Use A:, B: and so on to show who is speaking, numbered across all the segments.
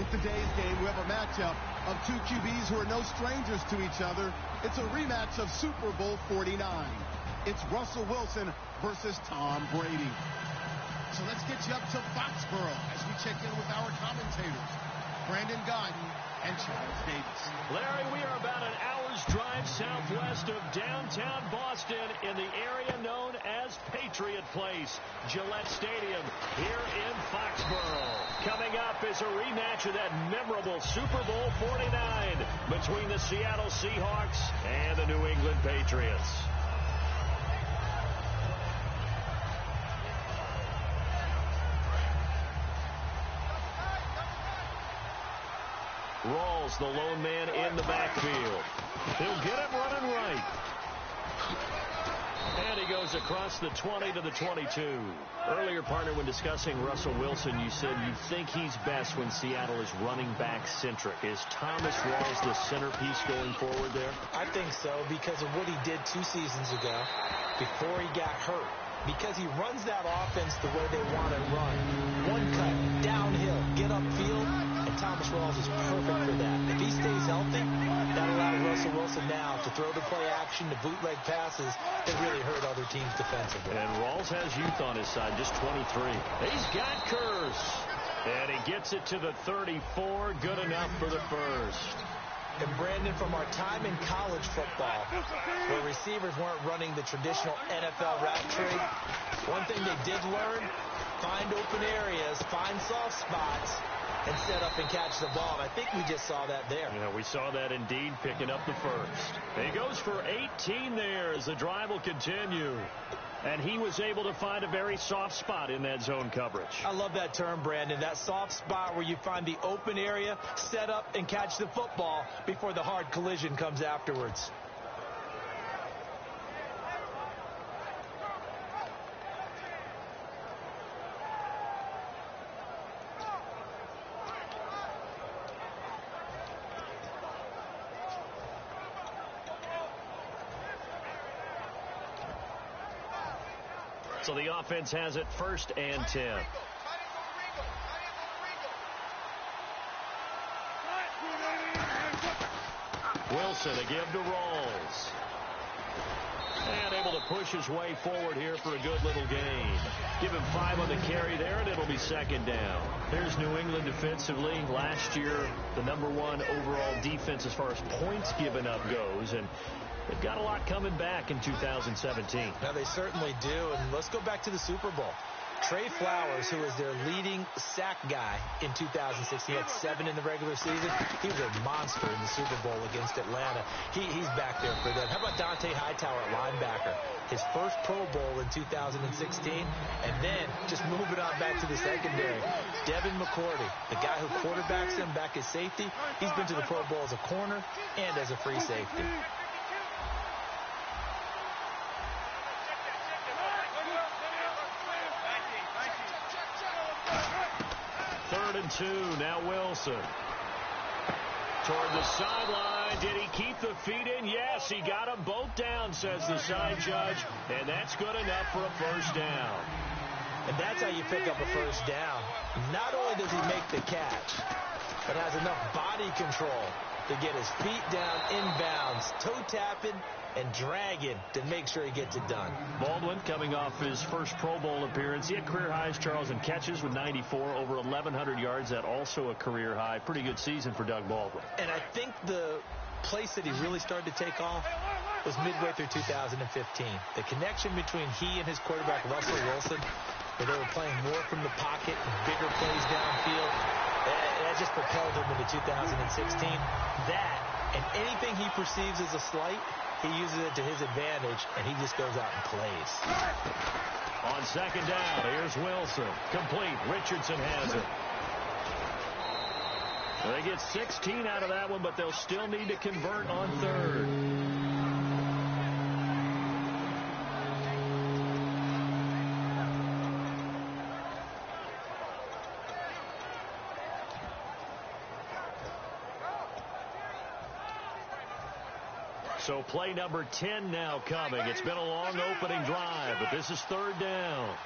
A: In today's game, we have a matchup of two QBs who are no strangers to each other. It's a rematch of Super Bowl 49. It's Russell Wilson versus Tom Brady. So let's get you up to Foxborough as we check in with our commentators, Brandon Gaudin and Charles Davis.
B: Larry, we are about an hour's drive southwest of downtown Boston in the area known as Patriot Place, Gillette Stadium here in Foxborough. Coming up is a rematch of that memorable Super Bowl 49 between the Seattle Seahawks and the New England Patriots. Rawls, the lone man in the backfield. He'll get him running right. And he goes across the 20 to the 22. Earlier, partner, when discussing Russell Wilson, you said you think he's best when Seattle is running back centric. Is Thomas Rawls the centerpiece going forward there?
C: I think so because of what he did 2 seasons ago before he got hurt. Because he runs that offense the way they want it run. One cut, downhill, get upfield, and Thomas Rawls is perfect for that. If he stays healthy, that allows Russell Wilson now to throw the play action, to bootleg passes that really hurt other teams defensively.
B: And Rawls has youth on his side, just 23. He's got Kurz. And he gets it to the 34, good enough for the first.
C: And Brandon, from our time in college football, where receivers weren't running the traditional NFL route tree, one thing they did learn, find open areas, find soft spots, and set up and catch the ball. And I think we just saw that there.
B: Yeah, we saw that indeed, picking up the first. He goes for 18 there as the drive will continue. And he was able to find a very soft spot in that zone coverage.
C: I love that term, Brandon. That soft spot where you find the open area, set up, and catch the football before the hard collision comes afterwards.
B: So the offense has it 1st and 10. Wilson, a give to Rawls. And able to push his way forward here for a good little gain. Give him 5 on the carry there, and it'll be 2nd down. There's New England defensively. Last year, the #1 overall defense as far as points given up goes. And they've got a lot coming back in 2017.
C: Now, they certainly do. And let's go back to the Super Bowl. Trey Flowers, who was their leading sack guy in 2006, he had 7 in the regular season. He was a monster in the Super Bowl against Atlanta. He's back there for them. How about Dante Hightower at linebacker? His first Pro Bowl in 2016. And then, just moving on back to the secondary, Devin McCourty, the guy who quarterbacks him back as safety. He's been to the Pro Bowl as a corner and as a free safety.
B: 3rd and 2. Now Wilson. Toward the sideline. Did he keep the feet in? Yes, he got them both down, says the side judge. And that's good enough for a 1st down.
C: And that's how you pick up a 1st down. Not only does he make the catch, but has enough body control to get his feet down inbounds, toe tapping and dragging to make sure he gets it done.
B: Baldwin coming off his first Pro Bowl appearance. He had career highs, Charles, in catches with 94, over 1,100 yards. That also a career high. Pretty good season for Doug Baldwin.
C: And I think the place that he really started to take off was midway through 2015. The connection between he and his quarterback, Russell Wilson, where they were playing more from the pocket, bigger plays downfield, that just propelled him into 2016. That, and anything he perceives as a slight, he uses it to his advantage, and he just goes out and plays.
B: On 2nd down, here's Wilson. Complete. Richardson has it. They get 16 out of that one, but they'll still need to convert on 3rd. So play number 10 now coming. It's been a long opening drive, but this is 3rd down.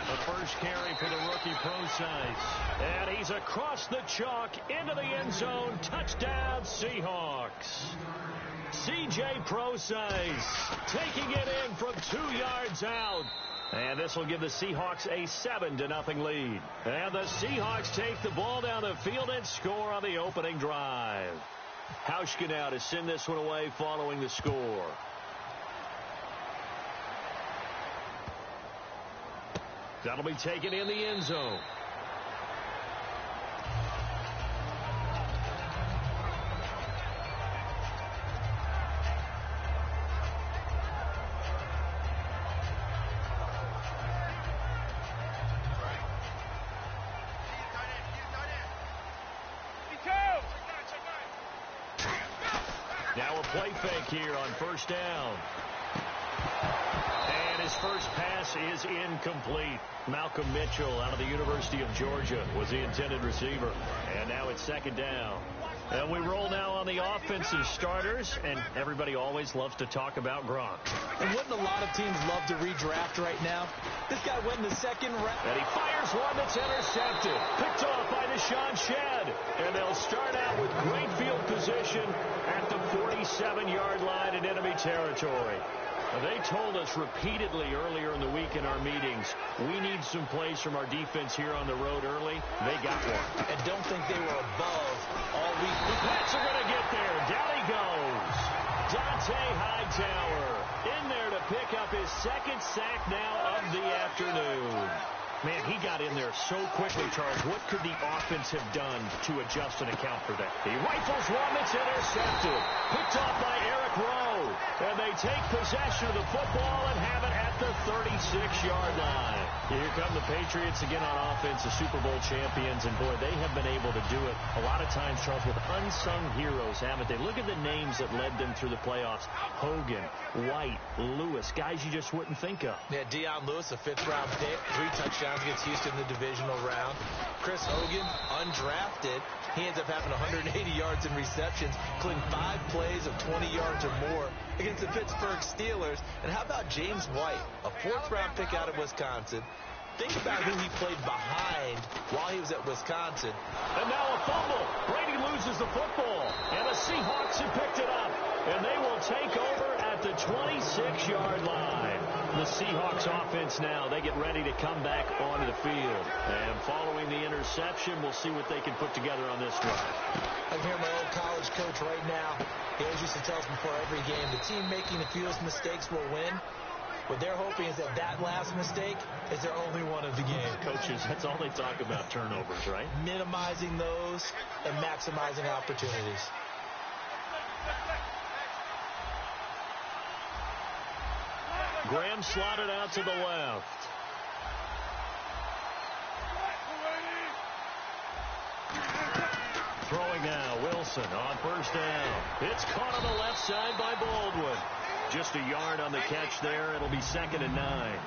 B: The first carry for the rookie Procise. And he's across the chalk into the end zone. Touchdown, Seahawks. C.J. Procise taking it in from 2 yards out. And this will give the Seahawks a 7-0 lead. And the Seahawks take the ball down the field and score on the opening drive. Hauschka now to send this one away following the score. That'll be taken in the end zone. Now a play fake here on first down. And his first pass is incomplete. Malcolm Mitchell out of the University of Georgia was the intended receiver. And now it's second down. And we roll now on the offensive starters, and everybody always loves to talk about Gronk.
C: And wouldn't a lot of teams love to redraft right now? This guy went in the second round.
B: And he fires one that's intercepted. Picked off by Deshaun Shedd. And they'll start out with great field position at the 47-yard line in enemy territory. They told us repeatedly earlier in the week in our meetings, we need some plays from our defense here on the road early. They got one.
C: And don't think they were above all week.
B: The Pats are going to get there. Down he goes. Dante Hightower in there to pick up his second sack now of the afternoon. Man, he got in there so quickly, Charles. What could the offense have done to adjust and account for that? He rifles one that's intercepted. Picked off by Eric Rowe. And they take possession of the football and have it at the 36-yard line. Here come the Patriots again on offense, the Super Bowl champions. And, boy, they have been able to do it a lot of times, Charles, with unsung heroes, haven't they? Look at the names that led them through the playoffs. Hogan, White, Lewis, guys you just wouldn't think of.
C: Yeah, Deion Lewis, a fifth-round pick, 3 touchdowns against Houston in the divisional round. Chris Hogan, undrafted. He ends up having 180 yards in receptions, including 5 plays of 20 yards or more against the Pittsburgh Steelers. And how about James White, a 4th-round pick out of Wisconsin? Think about who he played behind while he was at Wisconsin.
B: And now a fumble. Brady loses the football. And the Seahawks have picked it up. And they will take over at the 26-yard line. The Seahawks offense now, they get ready to come back onto the field. And following the interception, we'll see what they can put together on this drive.
C: I'm hearing my old college coach right now. He always used to tell us before every game, the team making the fewest mistakes will win. What they're hoping is that last mistake is their only one of the game.
B: Coaches, that's all they talk about, turnovers, right?
C: Minimizing those and maximizing opportunities.
B: Graham slotted out to the left. Throwing now, Wilson on first down. It's caught on the left side by Baldwin. Just a yard on the catch there. It'll be 2nd and 9.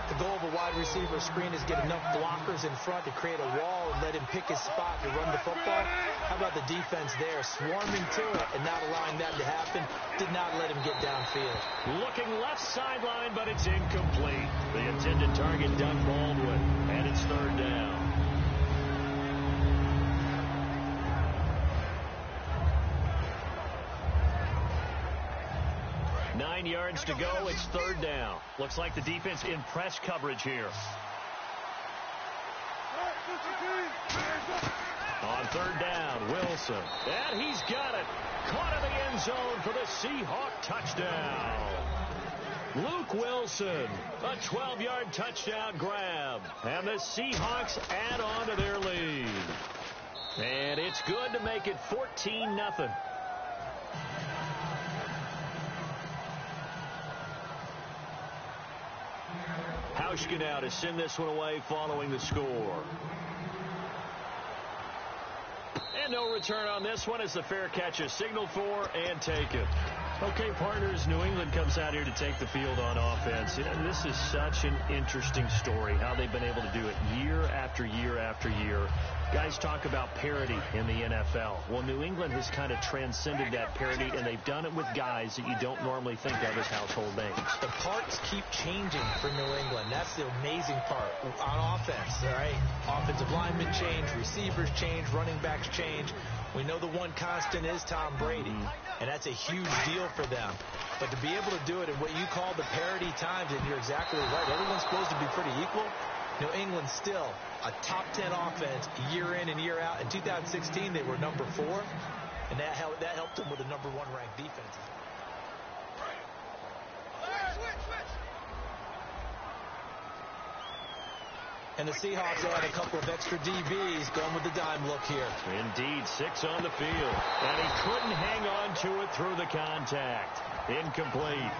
C: The goal of a wide receiver screen is get enough blockers in front to create a wall and let him pick his spot to run the football. How about the defense there, swarming to it and not allowing that to happen? Did not let him get downfield.
B: Looking left sideline, but it's incomplete. The intended target, Doug Baldwin, and it's 3rd down. Nine yards to go. It's 3rd down. Looks like the defense in press coverage here. On 3rd down, Wilson. And he's got it. Caught in the end zone for the Seahawk touchdown. Luke Wilson, a 12-yard touchdown grab. And the Seahawks add on to their lead. And it's good to make it 14-0. Hauschka now to send this one away following the score. And no return on this one as the fair catch is signaled for and taken. Okay, partners, New England comes out here to take the field on offense. And this is such an interesting story, how they've been able to do it year after year after year. Guys talk about parity in the NFL. Well, New England has kind of transcended that parity, and they've done it with guys that you don't normally think of as household names.
C: The parts keep changing for New England. That's the amazing part on offense, all right? Offensive linemen change, receivers change, running backs change. We know the one constant is Tom Brady, and that's a huge deal for them. But to be able to do it in what you call the parity times, and you're exactly right, everyone's supposed to be pretty equal. New England still a top 10 offense year in and year out. In 2016, they were number 4, and that helped them with the number 1 ranked defense. And the Seahawks add a couple of extra DBs going with the dime look here.
B: Indeed, 6 on the field. And he couldn't hang on to it through the contact. Incomplete.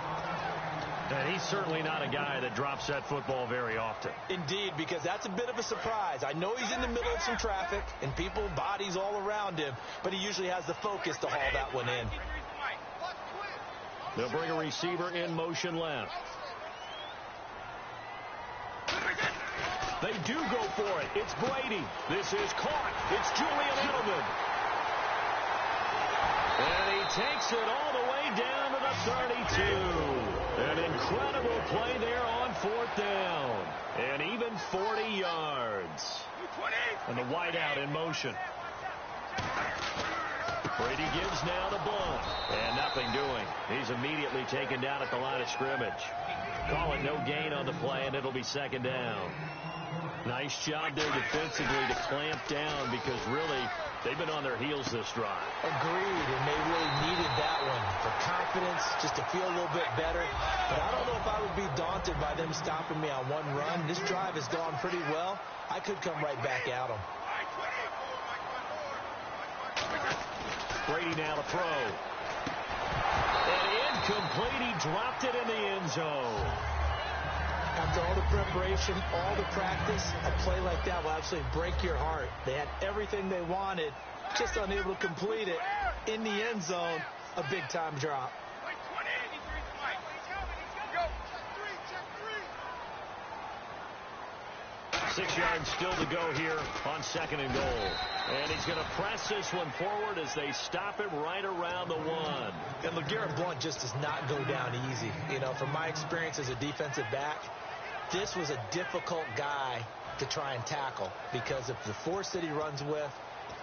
B: And he's certainly not a guy that drops that football very often.
C: Indeed, because that's a bit of a surprise. I know he's in the middle of some traffic and people, bodies all around him, but he usually has the focus to haul that one in.
B: They'll bring a receiver in motion left. They do go for it. It's Brady. This is caught. It's Julian Edelman. And he takes it all the way down to the 32. An incredible play there on 4th down. And even 40 yards. And the wideout in motion. Brady gives now the blunt. And nothing doing. He's immediately taken down at the line of scrimmage. Call it no gain on the play, and it'll be 2nd down. Nice job there defensively to clamp down because really they've been on their heels this drive.
C: Agreed, and they really needed that one for confidence, just to feel a little bit better. But I don't know if I would be daunted by them stopping me on one run. This drive has gone pretty well. I could come right back at them.
B: Brady now to throw. And incomplete. He dropped it in the end zone.
C: After all the preparation, all the practice, a play like that will absolutely break your heart. They had everything they wanted, just unable to complete it. In the end zone, a big-time drop.
B: 6 yards still to go here on 2nd and goal. And he's going to press this one forward as they stop it right around the 1.
C: And LeGarrette Blount just does not go down easy. You know, from my experience as a defensive back, this was a difficult guy to try and tackle because of the force that he runs with,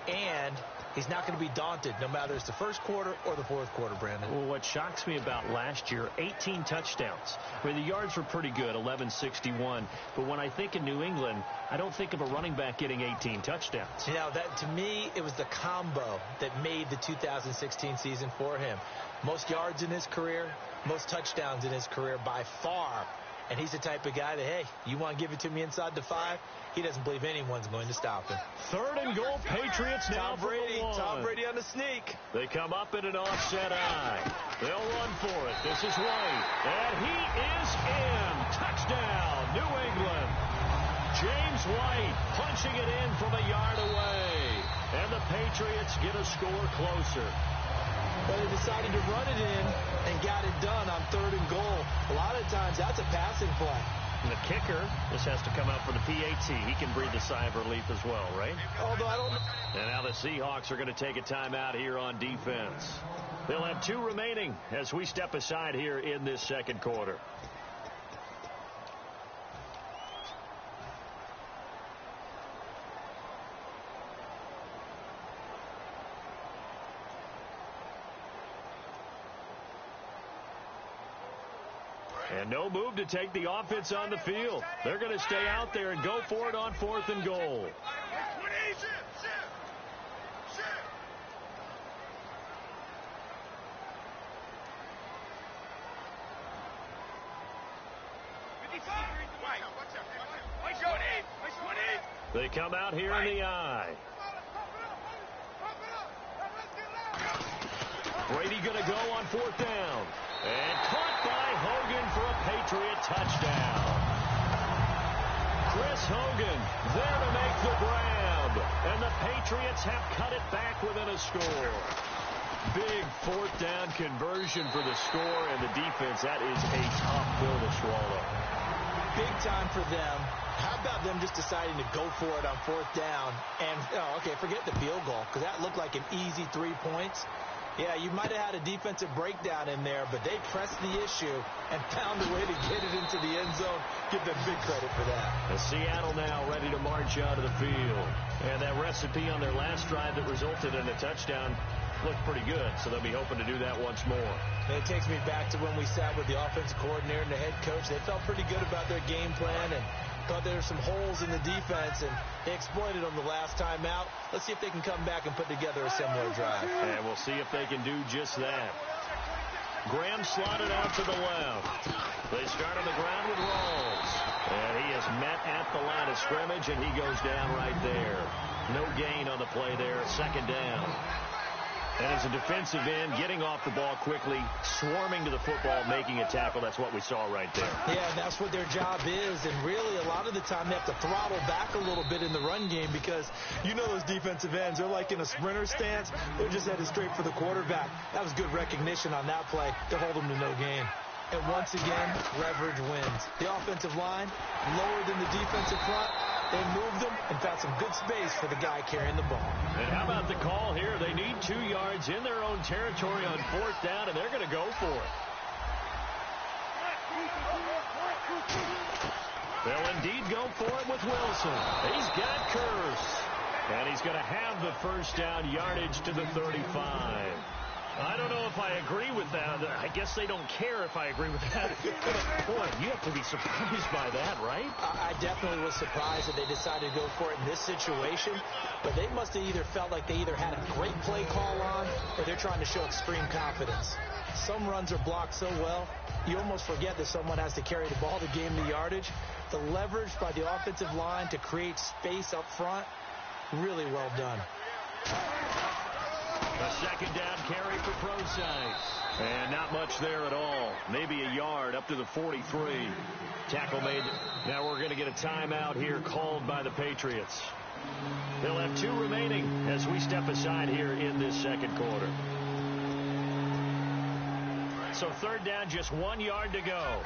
C: and he's not going to be daunted no matter it's the first quarter or the fourth quarter, Brandon.
B: Well, what shocks me about last year, 18 touchdowns. I mean, the yards were pretty good, 1161. But when I think of New England, I don't think of a running back getting 18 touchdowns.
C: You know, that to me, it was the combo that made the 2016 season for him. Most yards in his career, most touchdowns in his career by far. And he's the type of guy that, hey, you want to give it to me inside the 5? He doesn't believe anyone's going to stop him.
B: 3rd and goal, Patriots now
C: Tom Brady.
B: for the 1.
C: Tom Brady on the sneak.
B: They come up in an offset eye. They'll run for it. This is White. And he is in. Touchdown, New England. James White punching it in from a yard away. And the Patriots get a score closer.
C: But they decided to run it in and got it done on 3rd and goal. A lot of times, that's a passing play.
B: And the kicker, this has to come out for the PAT. He can breathe a sigh of relief as well, right?
C: Although I don't know.
B: And now the Seahawks are going to take a timeout here on defense. They'll have 2 remaining as we step aside here in this 2nd quarter. And no move to take the offense on the field. They're going to stay out there and go for it on 4th and goal. They come out here in the eye. Brady going to go on 4th down. And caught by Hogan for a Patriot touchdown. Chris Hogan there to make the grab. And the Patriots have cut it back within a score. Big 4th down conversion. conversion for the score, and the defense, that is a tough pill to swallow.
C: Big time for them. How about them just deciding to go for it on 4th down? And, okay, forget the field goal, because that looked like an easy 3 points. Yeah, you might have had a defensive breakdown in there, but they pressed the issue and found a way to get it into the end zone. Give them big credit for that.
B: And Seattle now ready to march out of the field. And that recipe on their last drive that resulted in a touchdown looked pretty good, so they'll be hoping to do that once more.
C: And it takes me back to when we sat with the offensive coordinator and the head coach. They felt pretty good about their game plan and thought there were some holes in the defense, and they exploited them the last time out. Let's see if they can come back and put together a similar drive.
B: And we'll see if they can do just that. Graham slotted out to the left. They start on the ground with Rawls. And he is met at the line of scrimmage, and he goes down right there. No gain on the play there, 2nd down. And as a defensive end, getting off the ball quickly, swarming to the football, making a tackle, that's what we saw right there.
C: Yeah, that's what their job is. And really, a lot of the time, they have to throttle back a little bit in the run game because you know those defensive ends, they're like in a sprinter stance. They're just headed straight for the quarterback. That was good recognition on that play to hold them to no gain. And once again, leverage wins. The offensive line, lower than the defensive front. They moved them and found some good space for the guy carrying the ball.
B: And how about the call here? They need 2 yards in their own territory on 4th down, and they're going to go for it. They'll indeed go for it with Wilson. He's got Curse. And he's going to have the 1st down, yardage to the 35. I don't know if I agree with that. I guess they don't care if I agree with that. Boy, you have to be surprised by that, right?
C: I definitely was surprised that they decided to go for it in this situation. But they must have either felt like they either had a great play call on or they're trying to show extreme confidence. Some runs are blocked so well, you almost forget that someone has to carry the ball to gain the yardage. The leverage by the offensive line to create space up front, really well done.
B: A 2nd down carry for Procise. And not much there at all. Maybe a yard up to the 43. Tackle made. Now we're going to get a timeout here called by the Patriots. They'll have 2 remaining as we step aside here in this 2nd quarter. So 3rd down, just 1 yard to go.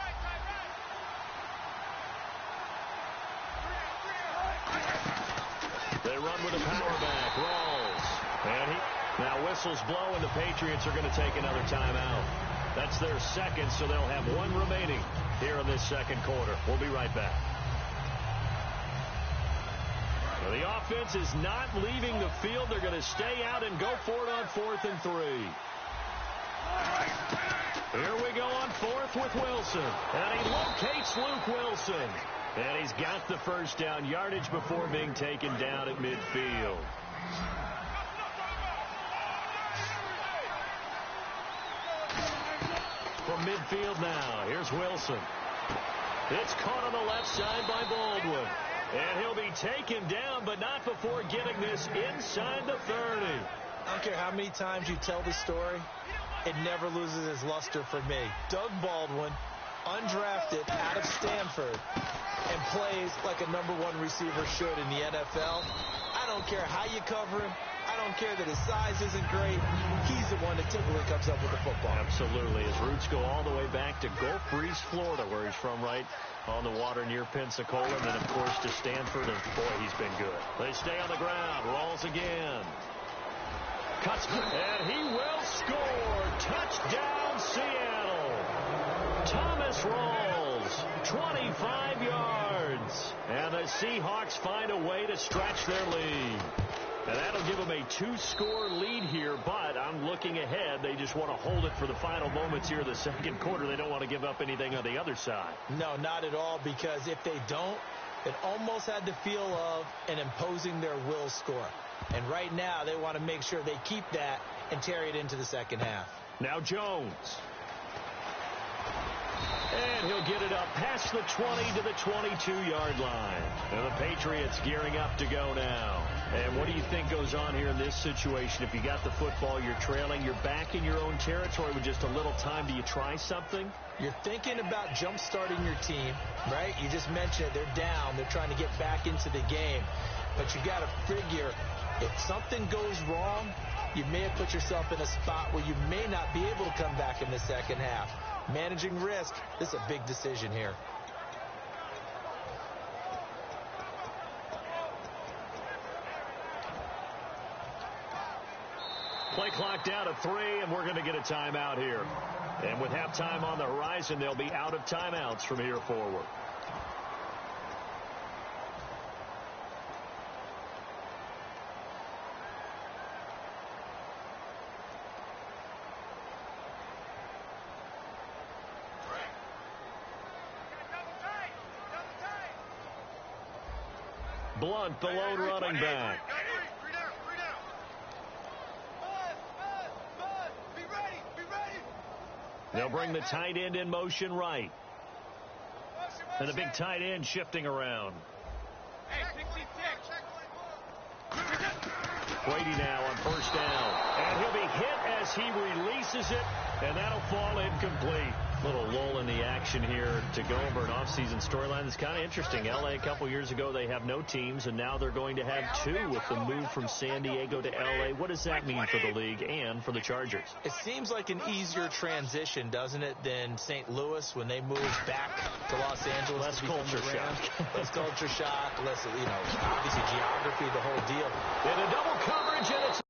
B: They run with a power back. Rawls. And now whistles blow, and the Patriots are going to take another timeout. That's their 2nd, so they'll have 1 remaining here in this 2nd quarter. We'll be right back. Well, the offense is not leaving the field. They're going to stay out and go for it on 4th and 3. Here we go on 4th with Wilson. And he locates Luke Wilson. And he's got the 1st down, yardage before being taken down at midfield. From midfield now, here's Wilson. It's caught on the left side by Baldwin. And he'll be taken down, but not before getting this inside the 30.
C: I don't care how many times you tell the story, it never loses its luster for me. Doug Baldwin, undrafted out of Stanford, and plays like a #1 receiver should in the NFL. I don't care how you cover him. I don't care that his size isn't great. He's the one that typically comes up with the football.
B: Absolutely. His roots go all the way back to Gulf Breeze, Florida, where he's from, right on the water near Pensacola. And then, of course, to Stanford. And, boy, he's been good. They stay on the ground. Rawls again. Cuts. And he will score. Touchdown, Seattle. Thomas Rawls, 25 yards. And the Seahawks find a way to stretch their lead. And that'll give them a 2-score lead here, but I'm looking ahead. They just want to hold it for the final moments here in the 2nd quarter. They don't want to give up anything on the other side.
C: No, not at all, because if they don't, it almost had the feel of an imposing their will score. And right now, they want to make sure they keep that and carry it into the 2nd half.
B: Now Jones. And he'll get it up past the 20 to the 22-yard line. And the Patriots gearing up to go now. And what do you think goes on here in this situation? If you got the football, you're trailing, you're back in your own territory with just a little time. Do you try something?
C: You're thinking about jump-starting your team, right? You just mentioned it. They're down. They're trying to get back into the game. But you got to figure, if something goes wrong, you may have put yourself in a spot where you may not be able to come back in the second half. Managing risk, this is a big decision here.
B: Play clock down to 3, and we're going to get a timeout here. And with halftime on the horizon, they'll be out of timeouts from here forward. Blunt, the lone running back. They'll bring the tight end in motion right. And the big tight end shifting around. Brady now on first down. And he'll be hit as he releases it, and that'll fall incomplete. Little lull in the action here to go over an offseason storyline that's kind of interesting. L.A. a couple years ago, they have no teams, and now they're going to have 2 with the move from San Diego to L.A. What does that mean for the league and for the Chargers?
C: It seems like an easier transition, doesn't it, than St. Louis when they moved back to Los Angeles.
B: Less culture shock.
C: Less culture shock, less, obviously geography, the whole deal.
B: And a double coverage, and it's